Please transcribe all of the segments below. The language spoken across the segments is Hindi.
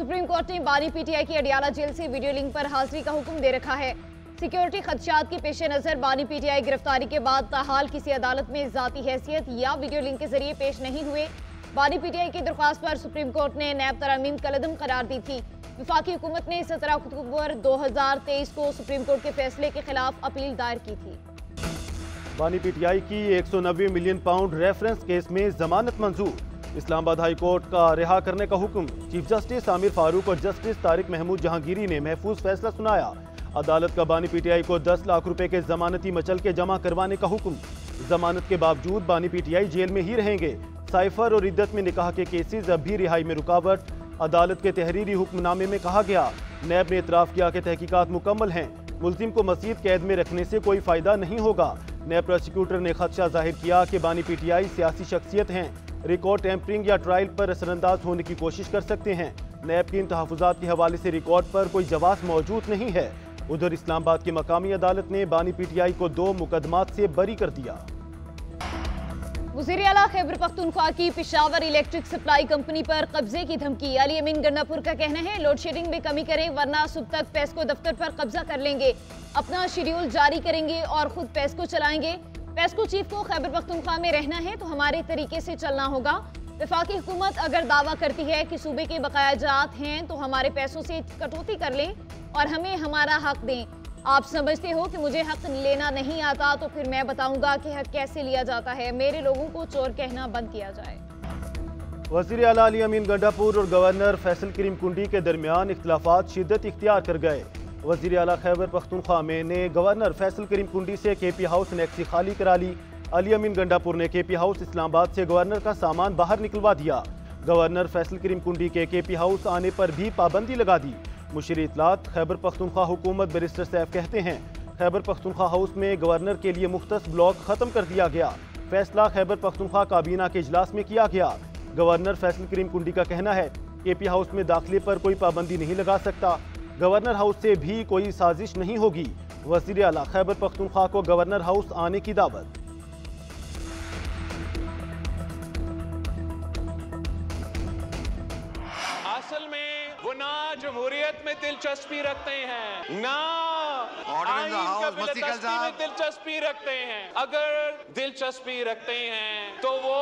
सुप्रीम कोर्ट ने बानी पीटीआई की अडियाला जेल से वीडियो लिंक पर हाजिरी का हुक्म दे रखा है। सिक्योरिटी खदशात के पेश नजर बानी पीटीआई गिरफ्तारी के बाद ताहाल किसी अदालत में जाती हैसियत या वीडियो लिंक के जरिए पेश नहीं हुए। बानी पीटीआई की दरख्वास्त पर सुप्रीम कोर्ट ने नैब तरमीम कलदम करार दी थी। वफाकी हुकूमत ने 17 अक्टूबर 2023 को सुप्रीम कोर्ट के फैसले के खिलाफ अपील दायर की थी। बानी पीटीआई की 190 मिलियन पाउंड रेफरेंस केस में जमानत मंजूर। इस्लामाबाद हाई कोर्ट का रिहा करने का हुक्म। चीफ जस्टिस आमिर फारूक और जस्टिस तारिक महमूद जहांगीरी ने महफूज फैसला सुनाया। अदालत का बानी पीटीआई को 10 लाख रुपए के जमानती मचल के जमा करवाने का हुक्म। जमानत के बावजूद बानी पीटीआई जेल में ही रहेंगे। साइफर और इद्दत में निकाह के केसेस अब भी रिहाई में रुकावट। अदालत के तहरीरी हुक्मनामे में कहा गया, नैब ने इतराफ किया कि तहकीकात मुकम्मल हैं। मुल्जिम को मज़ीद कैद में रखने से कोई फायदा नहीं होगा। नैब प्रोसिक्यूटर ने खदशा जाहिर किया कि बानी पीटीआई सियासी शख्सियत हैं, रिकॉर्ड टेम्परिंग या ट्रायल पर असरअंदाज होने की कोशिश कर सकते हैं। नैब के इन तहफ़्फ़ुज़ात के हवाले से रिकॉर्ड पर कोई जवाब मौजूद नहीं है। उधर इस्लामाबाद की मकामी अदालत ने बानी पीटीआई को 2 मुकदमात से बरी कर दिया। वज़ीर आला खैबर पख्तूनख्वा की पेशावर इलेक्ट्रिक सप्लाई कंपनी पर कब्जे की धमकी। अली अमीन गंडापुर का कहना है, लोड शेडिंग में कमी करें वरना सुबह तक पेस्को दफ्तर पर कब्जा कर लेंगे। अपना शेड्यूल जारी करेंगे और खुद पेस्को चलाएंगे। पेस्को चीफ को खैबर पख्तूनख्वा में रहना है तो हमारे तरीके से चलना होगा। वफाकी हुकूमत अगर दावा करती है कि सूबे के बकाया जात हैं तो हमारे पैसों से कटौती कर लें और हमें हमारा हक दें। आप समझते हो कि मुझे हक लेना नहीं आता तो फिर मैं बताऊंगा कि हक कैसे लिया जाता है। मेरे लोगों को चोर कहना बंद किया जाए। वज़ीर आला अली अमीन गंडापुर और गवर्नर फैसल करीम कुंडी के दरमियान इख्तिलाफात शिद्दत इख्तियार कर गए। वज़ीर आला खैबर पख्तूनख्वा में ने गवर्नर फैसल करीम कुंडी से केपी हाउस नेक्सी खाली करा ली। अली अमीन गंडापुर ने केपी हाउस इस्लामाबाद से गवर्नर का सामान बाहर निकलवा दिया। गवर्नर फैसल करीम कुंडी के केपी हाउस आने पर भी पाबंदी लगा दी। मुशीर इत्तलात खैबर पख्तूनख्वा हुकूमत बैरिस्टर सैफ कहते हैं, खैबर पख्तूनख्वा हाउस में गवर्नर के लिए मुख्तस ब्लॉक खत्म कर दिया गया। फैसला खैबर पख्तूनख्वा काबीना के इजलास में किया गया। गवर्नर फैसल करीम कुंडी का कहना है, केपी हाउस में दाखिले पर कोई पाबंदी नहीं लगा सकता। गवर्नर हाउस से भी कोई साजिश नहीं होगी। वज़ीर आला खैबर पख्तूनख्वा को गवर्नर हाउस आने की दावत। असल में वो ना जमहूरियत में दिलचस्पी रखते हैं ना आइन का बिलदस्ती में दिलचस्पी रखते हैं। अगर दिलचस्पी रखते हैं तो वो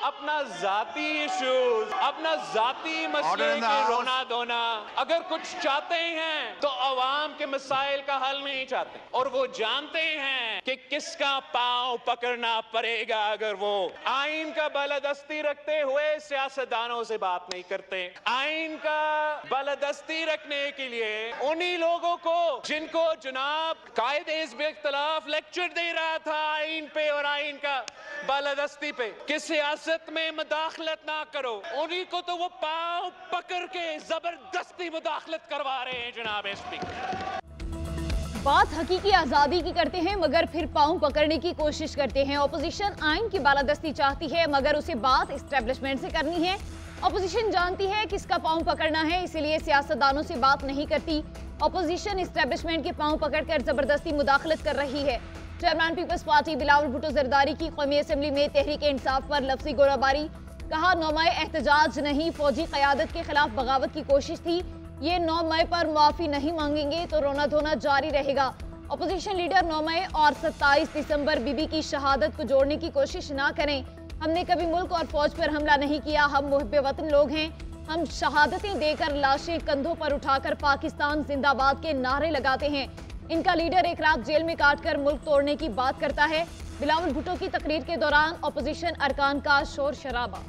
अपना जाती इश्यूज, अपना जाती मसले के रोना धोना, अगर कुछ चाहते हैं तो अवाम के मसाइल का हल नहीं चाहते और वो जानते हैं कि किसका पांव पकड़ना पड़ेगा। अगर वो आइन का बालादस्ती रखते हुए सियासतदानों से बात नहीं करते। आइन का बालादस्ती रखने के लिए उन्हीं लोगों को जिनको जनाब कायदे हिज़्ब इख्तिलाफ लेक्चर दे रहा था आइन पे और आइन का बालादस्ती पे कि सियासत में मुदाखलत ना करो, उन्हीं को तो वो पांव पकड़ के जबरदस्ती मुदाखलत करवा रहे हैं जनाब स्पीकर। बात हकीकी आज़ादी की करते हैं मगर फिर पांव पकड़ने की कोशिश करते हैं। अपोजिशन आइन की बालादस्ती चाहती है मगर उसे बात एस्टेब्लिशमेंट से करनी है। अपोजिशन जानती है किसका पांव पकड़ना है, इसीलिए सियासतदानों से बात नहीं करती। अपोजिशन एस्टेब्लिशमेंट के पांव पकड़कर जबरदस्ती मुदाखलत कर रही है। Chairman Peoples Party Bilawal Bhutto Zardari की कौमी असम्बली में तहरीक इंसाफ पर लफ्जी गोलाबारी। कहा, 9 मई एहतजाज नहीं, फौजी क़यादत के खिलाफ बगावत की कोशिश थी। ये 9 मई पर मुआफ़ी नहीं मांगेंगे तो रोना धोना जारी रहेगा। अपोजिशन लीडर 9 मई और 27 दिसंबर बीबी की शहादत को जोड़ने की कोशिश ना करें। हमने कभी मुल्क और फौज पर हमला नहीं किया। हम मुहब्बे वतन लोग हैं। हम शहादतें देकर लाशें कंधों पर उठाकर पाकिस्तान जिंदाबाद के नारे लगाते हैं। इनका लीडर एक रात जेल में काटकर मुल्क तोड़ने की बात करता है। बिलावल भुट्टो की तकरीर के दौरान अपोजिशन अरकान का शोर शराबा।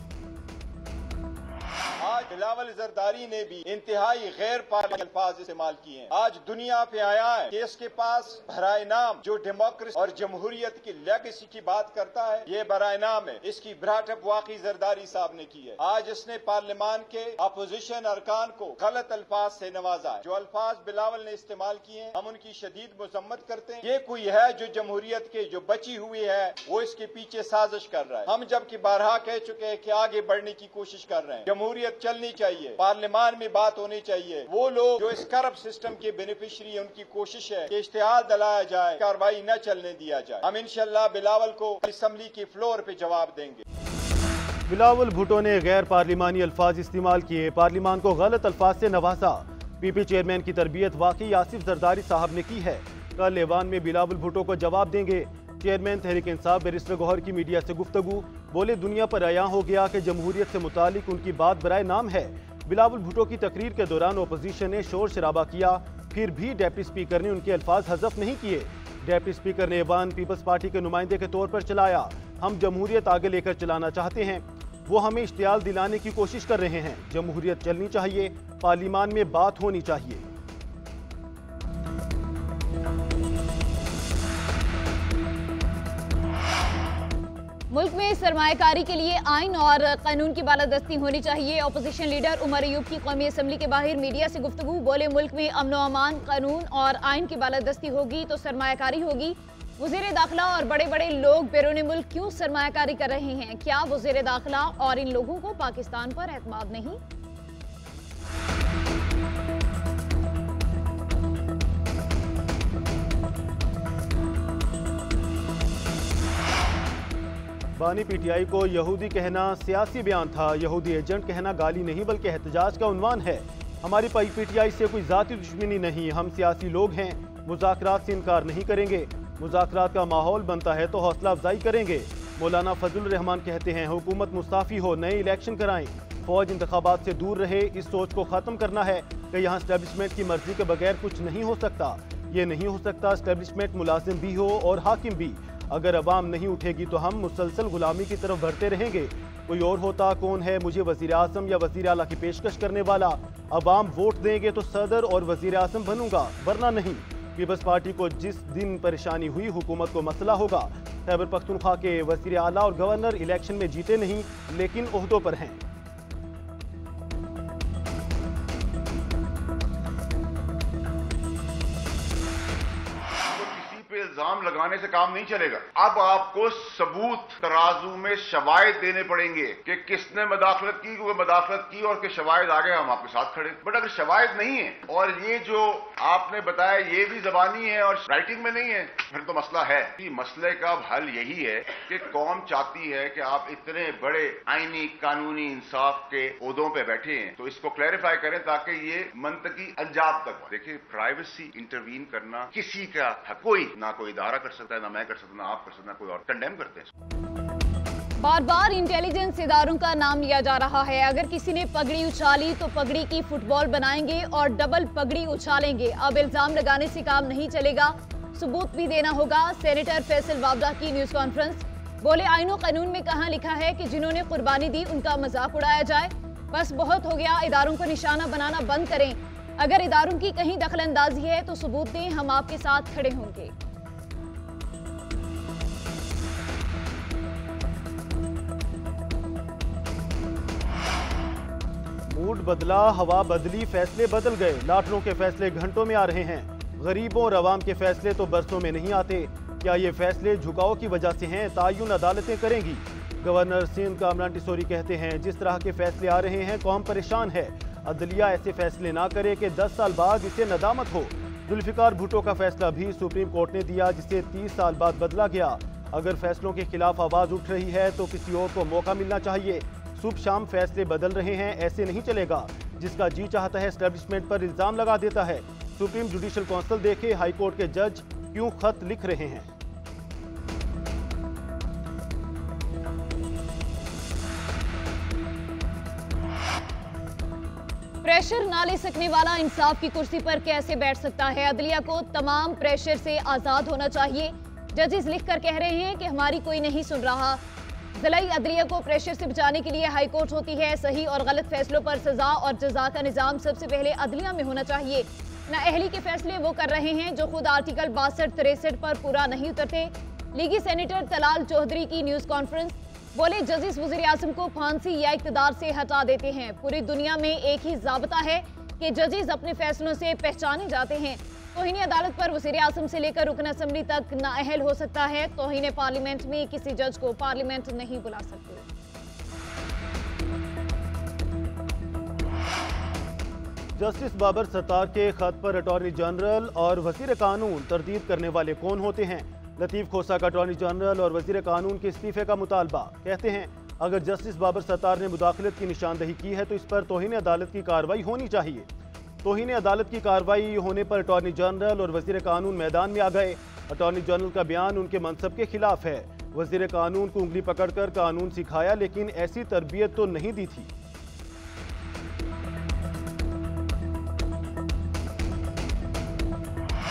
आज बिलावल जरदारी ने भी इंतहाई गैर पार्लियामेंटी अल्फाज इस्तेमाल किए हैं। आज दुनिया पे आया है कि इसके पास बराए नाम जो डेमोक्रेसी और जमहूरियत की लेगेसी की बात करता है, ये बराए नाम है। इसकी ब्राटअप वाकई जरदारी साहब ने की है। आज इसने पार्लियामान के अपोजिशन अरकान को गलत अल्फाज से नवाजा है। जो अल्फाज बिलावल ने इस्तेमाल किए हैं, हम उनकी शदीद मजम्मत करते हैं। ये कोई है जो जमहूरियत के जो बची हुई है वो इसके पीछे साजिश कर रहा है। हम जबकि बारहा कह चुके हैं कि आगे बढ़ने की कोशिश कर रहे हैं। जमहूरियत चलनी चाहिए, पार्लियामान में बात होनी चाहिए। वो लोग जो इस करप्ट सिस्टम के बेनिफिशियरी है, उनकी कोशिश है कि इश्तिहार दिलाया जाए, कार्रवाई न चलने दिया जाए। हम इंशाल्लाह बिलावल को असेंबली की फ्लोर पे जवाब देंगे। बिलावल भुट्टो ने गैर पार्लिमानी अल्फाज इस्तेमाल किए, पार्लिमान को गलत अल्फाज से नवाजा। पीपी चेयरमैन की तरबियत वाकई आसिफ जरदारी साहब ने की है। कल ऐवान में बिलावल भुट्टो को जवाब देंगे। चेयरमैन तहरीक इंसाफ बैरिस्टर गौहर की मीडिया से गुफ्तगू, बोले दुनिया पर अयां हो गया कि जमहूरियत से मुतालिक उनकी बात बराए नाम है। बिलावल भुट्टो की तकरीर के दौरान अपोजिशन ने शोर शराबा किया, फिर भी डिप्टी स्पीकर ने उनके अल्फाज हज़फ नहीं किए। डिप्टी स्पीकर ने ऐवान पीपल्स पार्टी के नुमाइंदे के तौर पर चलाया। हम जमहूरियत आगे लेकर चलाना चाहते हैं, वो हमें इश्तियाल दिलाने की कोशिश कर रहे हैं। जमहूरियत चलनी चाहिए, पार्लिमान में बात होनी चाहिए। मुल्क में सरमायाकारी के लिए आइन और कानून की बालादस्ती होनी चाहिए। अपोजिशन लीडर उमर अयूब की कौमी असम्बली के बाहर मीडिया से गुफ्तगू, बोले मुल्क में अमन व अमान, कानून और आइन की बालादस्ती होगी तो सरमायाकारी होगी। वज़ीर दाखिला और बड़े बड़े लोग बैरून मुल्क क्यों सरमायाकारी कर रहे हैं? क्या वज़ीर दाखिला और इन लोगों को पाकिस्तान पर एतमाद नहीं? बानी पीटीआई को यहूदी कहना सियासी बयान था। यहूदी एजेंट कहना गाली नहीं बल्कि एहतजाज का उन्वान है। हमारी पीटीआई से कोई जाती दुश्मनी नहीं, हम सियासी लोग हैं, मुज़ाकरात से इनकार नहीं करेंगे। मुज़ाकरात का माहौल बनता है तो हौसला अफजाई करेंगे। मौलाना फजलुर रहमान कहते हैं हुकूमत मुस्ताफ़ी हो, नए इलेक्शन कराएं, फौज इंतखाबात से दूर रहे। इस सोच को ख़त्म करना है कि यहाँ एस्टेब्लिशमेंट की मर्जी के बगैर कुछ नहीं हो सकता। ये नहीं हो सकता एस्टेब्लिशमेंट मुलाजिम भी हो और हाकिम भी। अगर अवाम नहीं उठेगी तो हम मुसलसल गुलामी की तरफ बढ़ते रहेंगे। कोई और होता कौन है मुझे वज़ीर आज़म या वज़ीर आला की पेशकश करने वाला? अवाम वोट देंगे तो सदर और वज़ीर आज़म बनूंगा, वरना नहीं। पीपल्स पार्टी को जिस दिन परेशानी हुई हुकूमत को मसला होगा। खैबर पख्तूनख्वा के वज़ीर आला और गवर्नर इलेक्शन में जीते नहीं लेकिन ओहदों पर हैं। इल्जाम लगाने से काम नहीं चलेगा। अब आपको सबूत तराजू में शवाहिद देने पड़ेंगे कि किसने मदाखलत की, क्योंकि मदाखलत की और के शवाहिद आगे हम आपके साथ खड़े। बट अगर शवाहिद नहीं है और ये जो आपने बताया ये भी जबानी है और राइटिंग में नहीं है, फिर तो मसला है। मसले का हल यही है कि कौम चाहती है कि आप इतने बड़े आईनी कानूनी इंसाफ के ओहदों पे बैठे हैं तो इसको क्लैरिफाई करें ताकि ये मंतकी अंजाम तक। देखिए, प्राइवेसी इंटरवीन करना किसी का हक, कोई ना कोई इदारा कर सकता है, ना मैं कर सकता, ना आप कर सकते, ना कोई और। कंडेम करते हैं। बार बार इंटेलिजेंस इदारों का नाम लिया जा रहा है। अगर किसी ने पगड़ी उछाली तो पगड़ी की फुटबॉल बनाएंगे और डबल पगड़ी उछालेंगे। अब इल्जाम लगाने से काम नहीं चलेगा, सबूत भी देना होगा। सेनेटर फैसल वावडा की न्यूज कॉन्फ्रेंस, बोले आईनो कानून में कहां लिखा है कि जिन्होंने कुर्बानी दी उनका मजाक उड़ाया जाए? बस बहुत हो गया, इदारों को निशाना बनाना बंद करें। अगर इदारों की कहीं दखल अंदाजी है तो सबूत दें, हम आपके साथ खड़े होंगे। मूड बदला, हवा बदली, फैसले बदल गए। लाटरों के फैसले घंटों में आ रहे हैं, गरीबों और अवाम के फैसले तो बरसों में नहीं आते। क्या ये फैसले झुकाव की वजह से हैं? तायुन अदालतें करेंगी। गवर्नर सिंध कामरान टिसोरी कहते हैं जिस तरह के फैसले आ रहे हैं कौम परेशान है। अदलिया ऐसे फैसले ना करे कि 10 साल बाद इसे नदामत हो। जुल्फिकार भुट्टो का फैसला भी सुप्रीम कोर्ट ने दिया जिसे 30 साल बाद बदला गया। अगर फैसलों के खिलाफ आवाज उठ रही है तो किसी और को मौका मिलना चाहिए। सुबह शाम फैसले बदल रहे हैं, ऐसे नहीं चलेगा। जिसका जी चाहता है एस्टेब्लिशमेंट पर इल्जाम लगा देता है। सुप्रीम जुडिशल काउंसिल देखे हाईकोर्ट के जज क्यों खत लिख रहे हैं। प्रेशर ना ले सकने वाला इंसाफ की कुर्सी पर कैसे बैठ सकता है? अदलिया को तमाम प्रेशर से आजाद होना चाहिए। जजेस लिखकर कह रहे हैं कि हमारी कोई नहीं सुन रहा। ज़िलाई अदलिया को प्रेशर से बचाने के लिए हाई कोर्ट होती है। सही और गलत फैसलों पर सजा और जजा का निजाम सबसे पहले अदलिया में होना चाहिए। नाअहली के फैसले वो कर रहे हैं जो खुद आर्टिकल 62-63 पर पूरा नहीं उतरते। लीगी सेनेटर तलाल चौधरी की न्यूज कॉन्फ्रेंस, बोले जजेस वज़ीर आज़म को फांसी या इक़्तिदार से हटा देते हैं। पूरी दुनिया में एक ही ज़ाब्ता है कि जजेस अपने फैसलों से पहचाने जाते हैं। तौहीन अदालत पर वज़ीर आज़म से लेकर रुकन असम्बली तक नाअहल हो सकता है। तौहीन पार्लियामेंट में किसी जज को पार्लियामेंट नहीं बुला सकते। जस्टिस बाबर सत्तार के खत पर अटॉर्नी जनरल और वज़ीर कानून तरदीद करने वाले कौन होते हैं? लतीफ़ खोसा का अटॉर्नी जनरल और वज़ीर कानून के इस्तीफे का मुतालबा। कहते हैं अगर जस्टिस बाबर सत्तार ने मुदाखलत की निशानदही की है तो इस पर तौहीन अदालत की कार्रवाई होनी चाहिए। तौहीन अदालत की कार्रवाई होने पर अटॉर्नी जनरल और वजीर कानून मैदान में आ गए। अटॉर्नी जनरल का बयान उनके मनसब के खिलाफ है। वजीर कानून को उंगली पकड़कर कानून सिखाया, लेकिन ऐसी तरबियत तो नहीं दी थी।